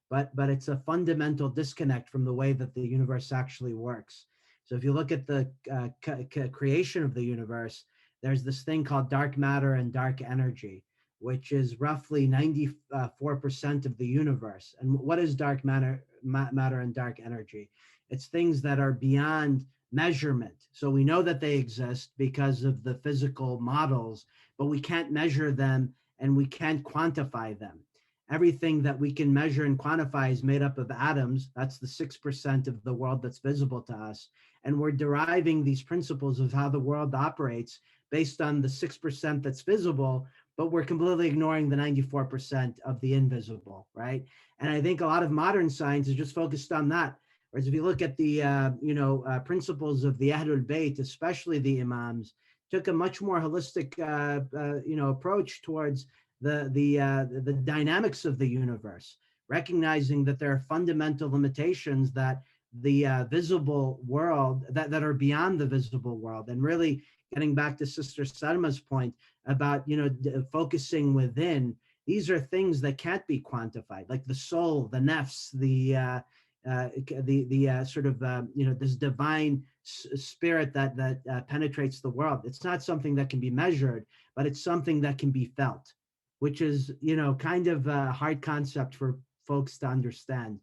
But it's a fundamental disconnect from the way that the universe actually works. So if you look at the creation of the universe, there's this thing called dark matter and dark energy, which is roughly 94% of the universe. And what is dark matter and dark energy? It's things that are beyond measurement. So we know that they exist because of the physical models, but we can't measure them and we can't quantify them. Everything that we can measure and quantify is made up of atoms. That's the 6% of the world that's visible to us. And we're deriving these principles of how the world operates based on the 6% that's visible, but we're completely ignoring the 94% of the invisible, right? And I think a lot of modern science is just focused on that. Whereas if you look at the principles of the Ahlul Bayt, especially the Imams, took a much more holistic approach towards the dynamics of the universe, recognizing that there are fundamental limitations that the visible world that are beyond the visible world, and really getting back to Sister Salmah's point about focusing within. These are things that can't be quantified, like the soul, the nafs, the sort of this divine spirit that penetrates the world. It's not something that can be measured, but it's something that can be felt, which is kind of a hard concept for folks to understand.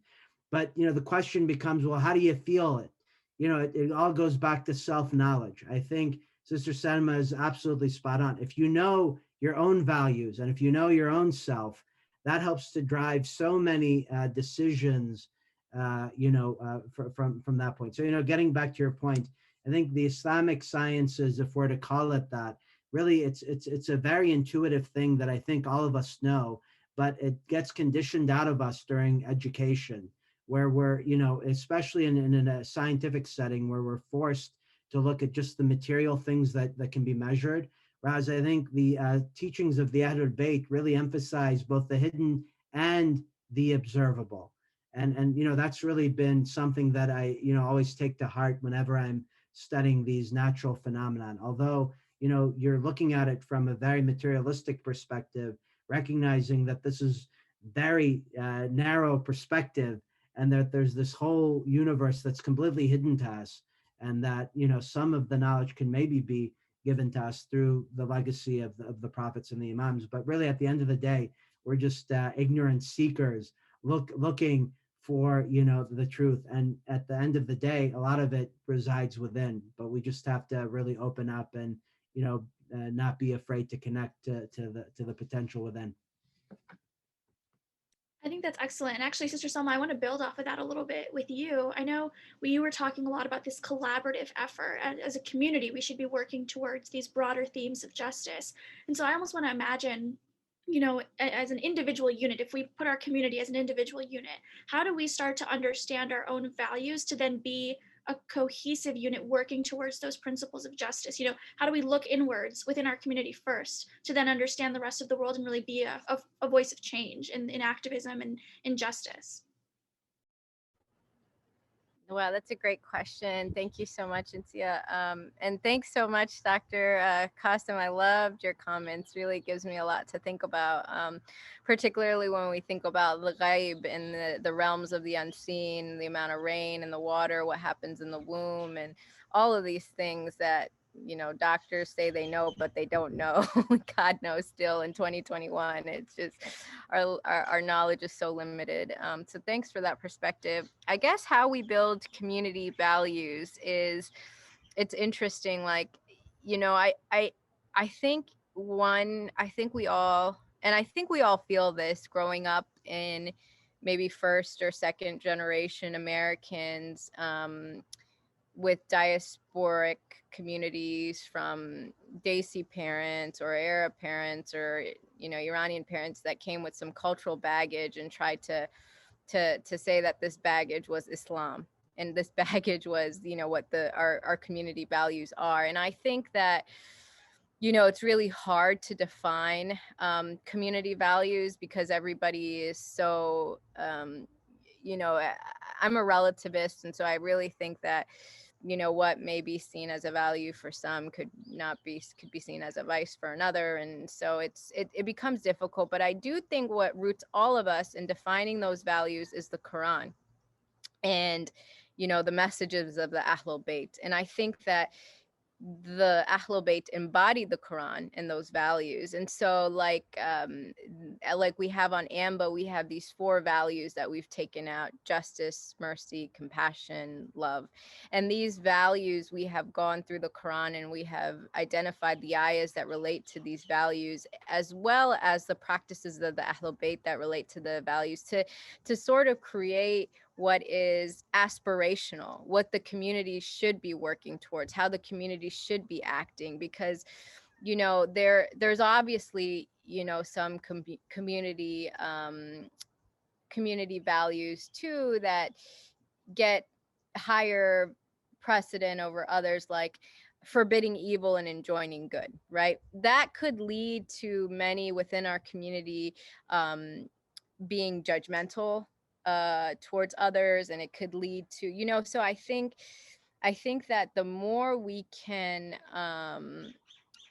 But the question becomes, well, how do you feel it? It all goes back to self-knowledge. I think Sister Salmah is absolutely spot on. If you know your own values and if you know your own self, that helps to drive so many decisions, from that point. So, getting back to your point, I think the Islamic sciences, if we're to call it that, really it's a very intuitive thing that I think all of us know, but it gets conditioned out of us during education, where we're, especially in a scientific setting where we're forced to look at just the material things that can be measured. Whereas I think the teachings of the Ahlul Bayt really emphasize both the hidden and the observable. And that's really been something that I, always take to heart whenever I'm studying these natural phenomenon. Although, you're looking at it from a very materialistic perspective, recognizing that this is very narrow perspective, and that there's this whole universe that's completely hidden to us, and that some of the knowledge can maybe be given to us through the legacy of the prophets and the imams. But really, at the end of the day, we're just ignorant seekers looking for the truth. And at the end of the day, a lot of it resides within, but we just have to really open up and not be afraid to connect to the potential within. I think that's excellent. And actually, Sister Selma, I want to build off of that a little bit with you. I know we were talking a lot about this collaborative effort. As a community, we should be working towards these broader themes of justice. And so I almost want to imagine, as an individual unit, if we put our community as an individual unit, how do we start to understand our own values to then be a cohesive unit working towards those principles of justice? How do we look inwards within our community first to then understand the rest of the world and really be a voice of change in activism and in justice? Wow, that's a great question. Thank you so much, Insia. And thanks so much, Dr. Kassim. I loved your comments. Really gives me a lot to think about, particularly when we think about the ghaib and the realms of the unseen, the amount of rain and the water, what happens in the womb, and all of these things that, doctors say they know, but they don't know. God knows still in 2021. It's just our knowledge is so limited. So thanks for that perspective. I guess how we build community values is, it's interesting. Like, I think I think we all feel this growing up in maybe first or second generation Americans, with diasporic communities from Desi parents or Arab parents or Iranian parents that came with some cultural baggage and tried to say that this baggage was Islam and this baggage was what our community values are. And I think that it's really hard to define community values because everybody is so I'm a relativist, and so I really think that what may be seen as a value for some could be seen as a vice for another. And so it becomes difficult. But I do think what roots all of us in defining those values is the Quran and the messages of the Ahlul Bayt. And I think that the Ahlul Bayt embodied the Quran and those values. And so like we have on AMBA, we have these 4 values that we've taken out: justice, mercy, compassion, love. And these values, we have gone through the Quran and we have identified the ayahs that relate to these values, as well as the practices of the Ahlul Bayt that relate to the values, to sort of create what is aspirational, what the community should be working towards, how the community should be acting. Because there's obviously some community values too that get higher precedent over others, like forbidding evil and enjoining good, right? That could lead to many within our community being judgmental towards others, and it could lead to so I think that the more we can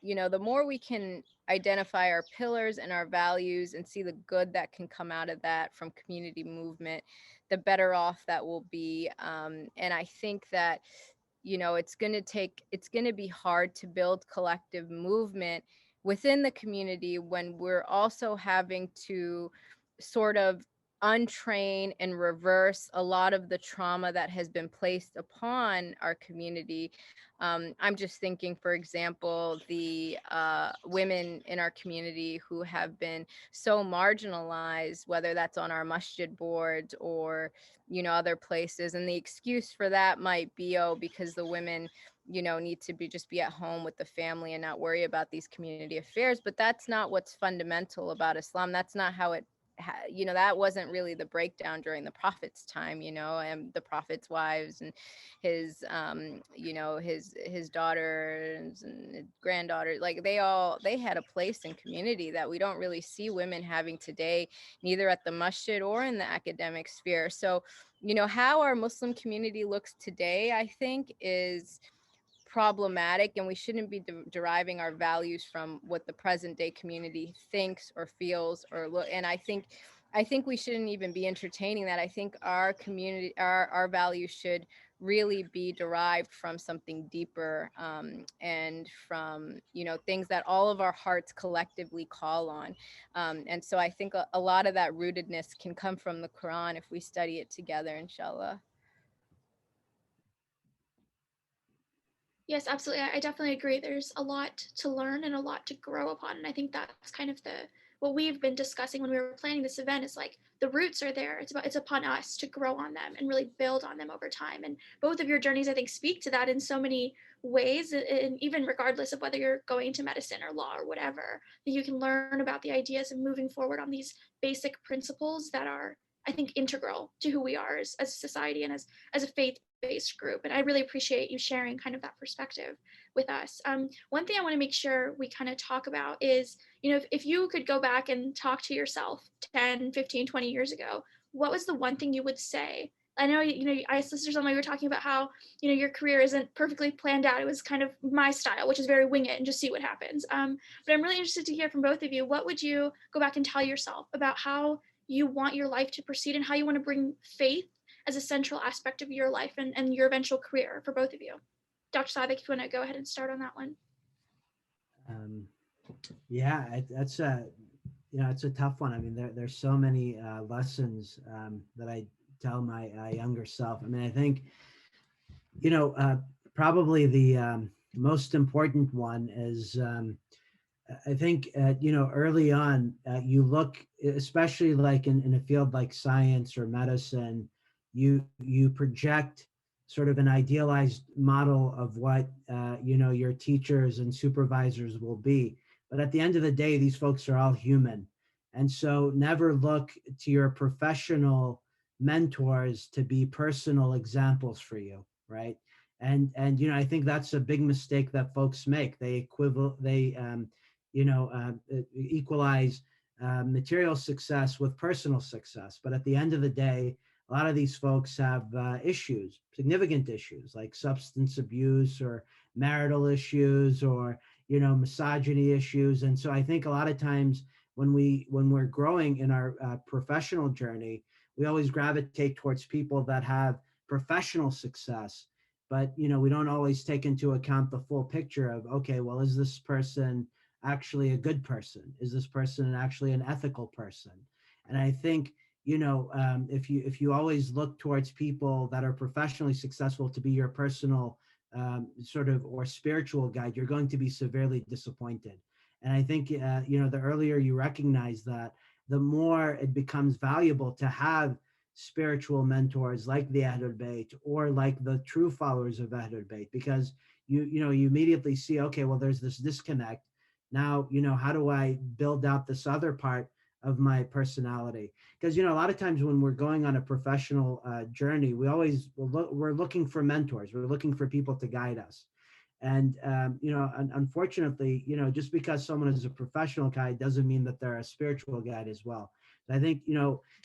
the more we can identify our pillars and our values and see the good that can come out of that from community movement, the better off that will be. And I think that it's going to be hard to build collective movement within the community when we're also having to sort of untrain and reverse a lot of the trauma that has been placed upon our community. I'm just thinking, for example, the women in our community who have been so marginalized, whether that's on our masjid boards or other places. And the excuse for that might be, because the women need to be at home with the family and not worry about these community affairs. But that's not what's fundamental about Islam. That's not how it that wasn't really the breakdown during the prophet's time, and the prophet's wives and his his daughters and granddaughters, like they had a place in community that we don't really see women having today, neither at the masjid or in the academic sphere. So how our Muslim community looks today, I think, is problematic, and we shouldn't be deriving our values from what the present day community thinks or feels or look. And I think we shouldn't even be entertaining that. I think our community, our values should really be derived from something deeper, and from things that all of our hearts collectively call on. And so I think a lot of that rootedness can come from the Quran if we study it together, inshallah. Yes, absolutely. I definitely agree. There's a lot to learn and a lot to grow upon. And I think that's kind of what we've been discussing when we were planning this event is like the roots are there. It's upon us to grow on them and really build on them over time. And both of your journeys, I think, speak to that in so many ways. And even regardless of whether you're going into medicine or law or whatever, that you can learn about the ideas of moving forward on these basic principles that are, I think, integral to who we are as a society and as a faith-based group. And I really appreciate you sharing kind of that perspective with us. One thing I want to make sure we kind of talk about is, if you could go back and talk to yourself 10, 15, 20 years ago, what was the one thing you would say? I know, I asked Sister Salmah, you were talking about how, your career isn't perfectly planned out. It was kind of my style, which is very wing it and just see what happens. But I'm really interested to hear from both of you. What would you go back and tell yourself about how you want your life to proceed and how you want to bring faith as a central aspect of your life and your eventual career for both of you? Dr. Sadik, if you want to go ahead and start on that one. Yeah, that's it's a tough one. I mean, there's so many lessons that I tell my younger self. I mean, I think, probably the most important one is, I think, early on, you look, especially like in a field like science or medicine, you project sort of an idealized model of what, your teachers and supervisors will be. But at the end of the day, these folks are all human. And so never look to your professional mentors to be personal examples for you, right? And I think that's a big mistake that folks make. They equalize material success with personal success. But at the end of the day, a lot of these folks have issues, significant issues like substance abuse or marital issues or misogyny issues. And so I think a lot of times when we're growing in our professional journey, we always gravitate towards people that have professional success, but we don't always take into account the full picture of, okay, well, is this person actually a good person? Is this person actually an ethical person? And I think if you always look towards people that are professionally successful to be your personal sort of or spiritual guide, you're going to be severely disappointed. And I think the earlier you recognize that, the more it becomes valuable to have spiritual mentors like the Ahlul Bayt or like the true followers of Ahlul Bayt, because you immediately see, okay, well, there's this disconnect. Now, how do I build out this other part of my personality? Because, a lot of times when we're going on a professional journey, we're looking for mentors. We're looking for people to guide us. And, unfortunately, just because someone is a professional guide doesn't mean that they're a spiritual guide as well. I think,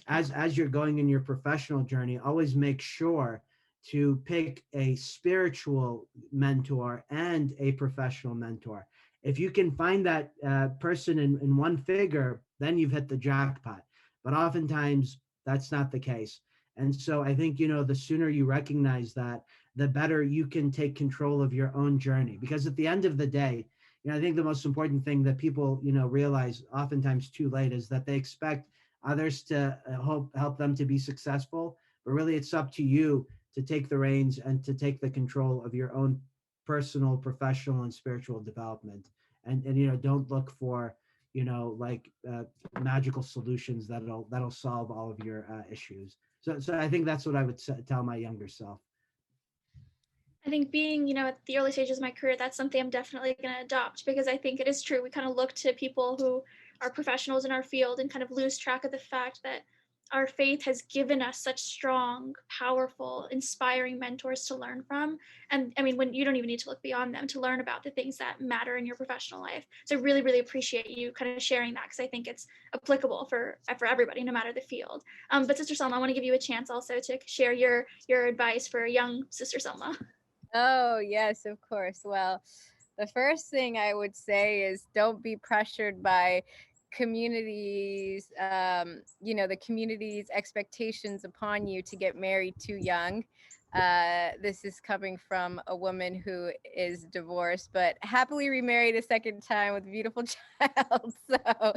as you're going in your professional journey, always make sure to pick a spiritual mentor and a professional mentor. If you can find that person in one figure, then you've hit the jackpot. But oftentimes that's not the case. And so I think, the sooner you recognize that, the better you can take control of your own journey. Because at the end of the day, I think the most important thing that people, realize oftentimes too late is that they expect others to help them to be successful. But really, it's up to you to take the reins and to take the control of your own personal, professional, and spiritual development. And don't look for, magical solutions that'll solve all of your issues. So I think that's what I would tell my younger self. I think being, at the early stages of my career, that's something I'm definitely going to adopt, because I think it is true. We kind of look to people who are professionals in our field and kind of lose track of the fact that our faith has given us such strong, powerful, inspiring mentors to learn from. And I mean, when you don't even need to look beyond them to learn about the things that matter in your professional life. So I really, really appreciate you kind of sharing that, because I think it's applicable for everybody, no matter the field. But Sister Salmah, I want to give you a chance also to share your advice for young Sister Salmah. Oh, yes, of course. Well, the first thing I would say is don't be pressured by communities, the community's expectations upon you to get married too young. This is coming from a woman who is divorced, but happily remarried a second time with a beautiful child. So,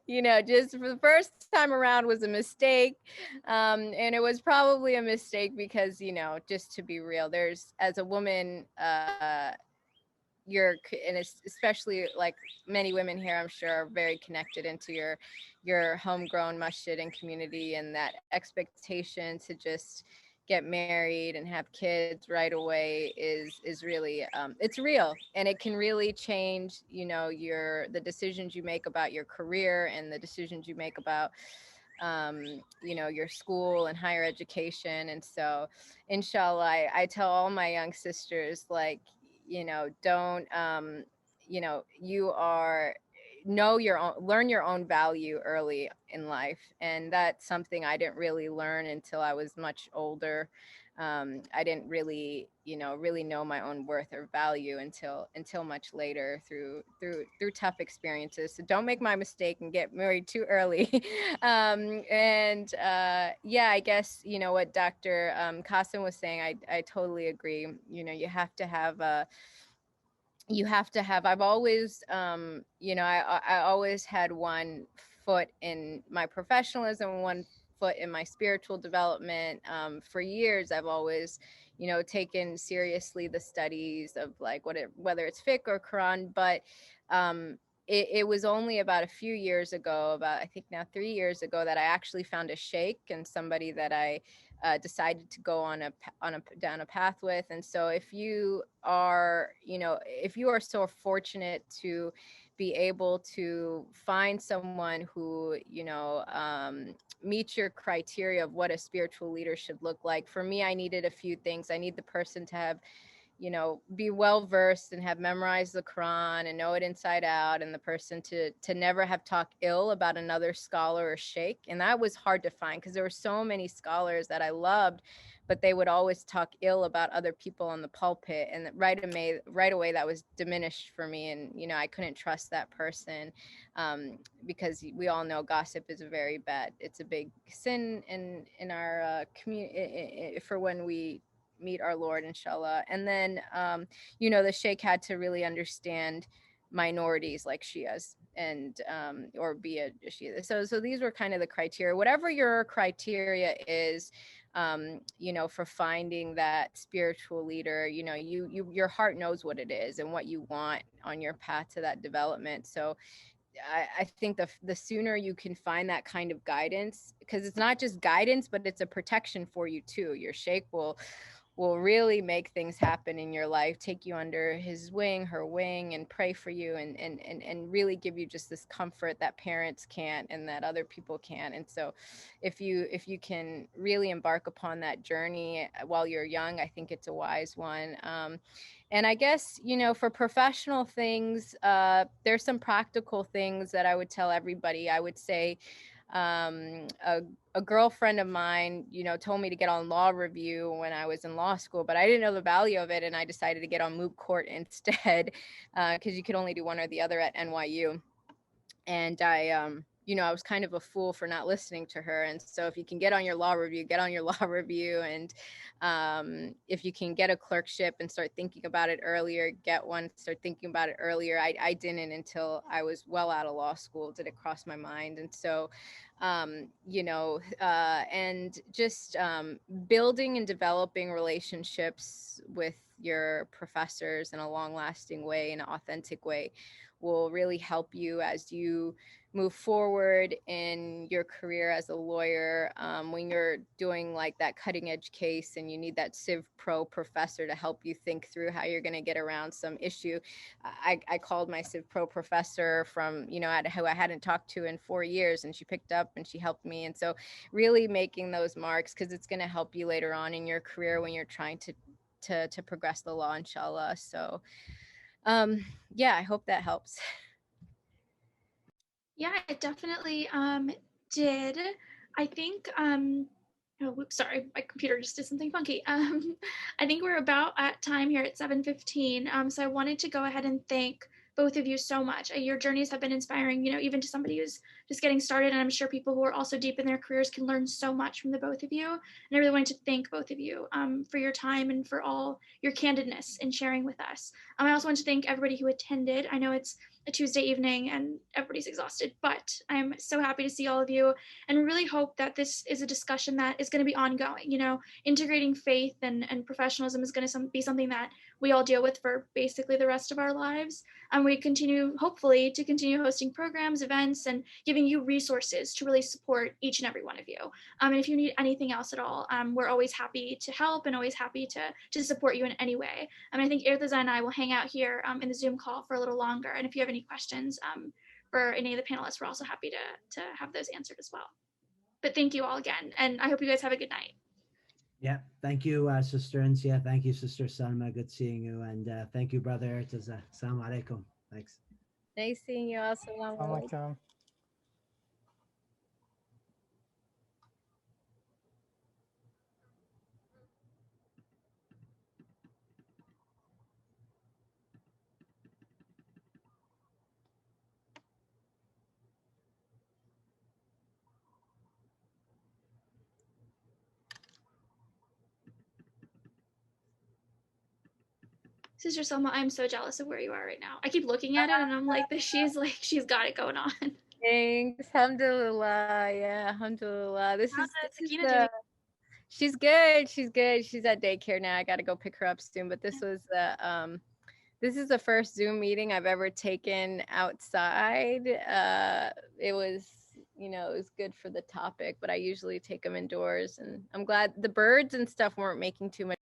just for the first time around was a mistake. And it was probably a mistake because, just to be real, as a woman, and it's especially like many women here, I'm sure, are very connected into your homegrown masjid and community, and that expectation to just get married and have kids right away is really it's real, and it can really change, the decisions you make about your career and the decisions you make about your school and higher education. And so inshallah, I tell all my young sisters, like, don't you are know your own learn your own value early in life, and that's something I didn't really learn until I was much older. I didn't really know my own worth or value until much later through tough experiences. So don't make my mistake and get married too early. And yeah, I guess what Dr. Kassim was saying, I totally agree. I've always I always had one foot in my professionalism, one foot in my spiritual development. For years I've always taken seriously the studies of like whether it's fiqh or Quran. But it was only about a few years ago, about I think now 3 years ago, that I actually found a sheikh and somebody that I decided to go down a path with. And so if you are so fortunate to be able to find someone who meets your criteria of what a spiritual leader should look like. For me, I needed a few things. I need the person to have be well versed and have memorized the Quran and know it inside out, and the person to never have talked ill about another scholar or sheikh. And that was hard to find because there were so many scholars that I loved, but they would always talk ill about other people on the pulpit, and right away that was diminished for me. And I couldn't trust that person, because we all know gossip is it's a big sin in our community for when we meet our Lord, inshallah. And then the sheikh had to really understand minorities like Shias, and or be a Shia. So these were kind of the criteria. Whatever your criteria is, for finding that spiritual leader, your heart knows what it is and what you want on your path to that development. So I think the sooner you can find that kind of guidance, because it's not just guidance, but it's a protection for you too. Your sheikh will really make things happen in your life, take you under his wing, her wing, and pray for you, and really give you just this comfort that parents can't and that other people can't. And so if you can really embark upon that journey while you're young, I think it's a wise one. And I guess, for professional things, there's some practical things that I would tell everybody. I would say, a girlfriend of mine, told me to get on law review when I was in law school, but I didn't know the value of it. And I decided to get on moot court instead, because you could only do one or the other at NYU. And I was kind of a fool for not listening to her. And so if you can get on your law review, get on your law review. And if you can get a clerkship and start thinking about it earlier, get one, start thinking about it earlier. I didn't until I was well out of law school, did it cross my mind. And so, and just building and developing relationships with your professors in a long-lasting way, in an authentic way, will really help you as you move forward in your career as a lawyer. When you're doing like that cutting edge case and you need that Civ Pro professor to help you think through how you're going to get around some issue. I called my Civ Pro professor from, who I hadn't talked to in 4 years, and she picked up and she helped me. And so really making those marks, because it's going to help you later on in your career when you're trying to progress the law, inshallah. So yeah, I hope that helps. Yeah, it definitely did. I think oh whoops, sorry, my computer just did something funky. I think we're about at time here at 7:15. So I wanted to go ahead and thank both of you so much. Your journeys have been inspiring, even to somebody who's just getting started, and I'm sure people who are also deep in their careers can learn so much from the both of you. And I really wanted to thank both of you for your time and for all your candidness in sharing with us. I also want to thank everybody who attended. I know it's a Tuesday evening and everybody's exhausted, but I'm so happy to see all of you and really hope that this is a discussion that is going to be ongoing. You know, integrating faith and professionalism is going to be something that we all deal with for basically the rest of our lives. And we continue, hopefully, to continue hosting programs, events, and giving you resources to really support each and every one of you. And if you need anything else at all, we're always happy to help and always happy to support you in any way. I think Erthaza and I will hang out here in the Zoom call for a little longer. And if you have any questions for any of the panelists, we're also happy to have those answered as well. But thank you all again. And I hope you guys have a good night. Yeah, thank you, Sister Insia. Thank you, Sister Salma. Good seeing you. And thank you, Brother Ertaza. Assalamu alaikum. Thanks. Nice seeing you all. Salam alaikum. Alaikum. Sister Salma, I'm so jealous of where you are right now. I keep looking at it and I'm like, she's got it going on. Thanks. Alhamdulillah. Yeah, alhamdulillah. How's Sakina doing? She's good. She's good. She's at daycare now. I got to go pick her up soon. But this is the first Zoom meeting I've ever taken outside. It was, it was good for the topic, but I usually take them indoors, and I'm glad the birds and stuff weren't making too much